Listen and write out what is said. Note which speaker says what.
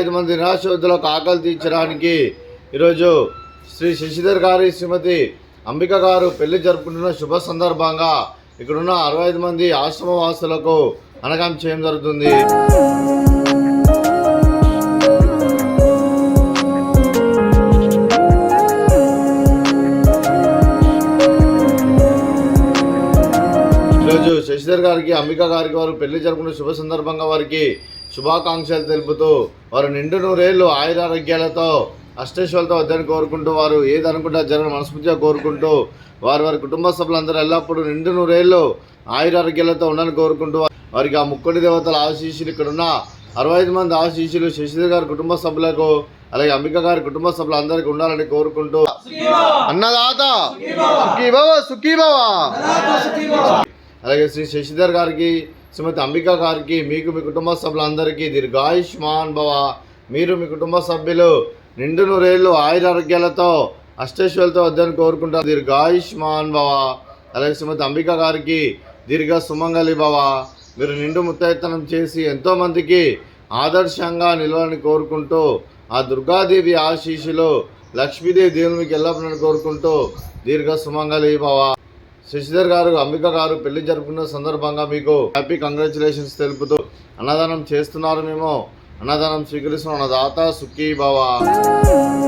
Speaker 1: 65 మంది నిరాశ్రతులకు ఆకలి తీర్చడానికి ఈరోజు శ్రీ శశిధర్ గారి శ్రీమతి అంబిక గారు పెళ్లి జరుపుకుంటున్న శుభ సందర్భంగా ఇక్కడున్న 65 మంది ఆశ్రమ వాసులకు అన్నదానం చేయడం జరుగుతుంది. ఈరోజు శశిధర్ గారికి అంబిక గారికి వారు పెళ్లి జరుపుకున్న శుభ సందర్భంగా వారికి శుభాకాంక్షలు తెలుపుతూ వారు నిండు నూరేళ్లు ఆయురారోగ్యాలతో అష్టైశ్వర్యాలతో వద్దని కోరుకుంటూ వారు ఏది అనుకుంటా జరగని మనస్ఫూర్తిగా కోరుకుంటూ వారి కుటుంబ సభ్యులందరూ ఎల్లప్పుడూ నిండు నూరేళ్లు ఆయురారోగ్యాలతో ఉండాలని కోరుకుంటూ వారికి ఆ ముక్కోటి దేవతల ఆశీస్సులు ఇక్కడున్న 65 మంది ఆశీస్సులు శశిధర్ గారి కుటుంబ సభ్యులకు అలాగే అంబిక గారి కుటుంబ సభ్యులందరికీ ఉండాలని కోరుకుంటూ అన్నదాత సుఖీ భవ. అలాగే శ్రీ శశిధర్ గారికి శ్రీమతి అంబిక గారికి మీకు మీ కుటుంబ సభ్యులందరికీ దీర్ఘాయుష్మాన్ భవ. మీరు మీ కుటుంబ సభ్యులు నిండు నూరేళ్లు ఆయురారోగ్యాలతో అష్టైశ్వర్యాలతో వద్దని కోరుకుంటారు. దీర్ఘాయుష్మాన్ భవ. అలాగే శ్రీమతి అంబిక గారికి దీర్ఘ సుమంగళి భవ. మీరు నిండు ముత్తైతనం చేసి ఎంతోమందికి ఆదర్శంగా నిలవాలని కోరుకుంటూ ఆ దుర్గాదేవి ఆశీస్సులు లక్ష్మీదేవి దేవుని మీకు ఎల్లప్పుడూ కోరుకుంటూ దీర్ఘ సుమంగళి భవ. శశిధర్ గారు అంబిక గారు పెళ్లి జరుపుకున్న సందర్భంగా మీకు హ్యాపీ కంగ్రాచులేషన్స్ తెలుపుతూ అన్నదానం చేస్తున్నారు. మేము అన్నదానం స్వీకరిస్తున్నాం. అన్నదాత సుఖీ భవ.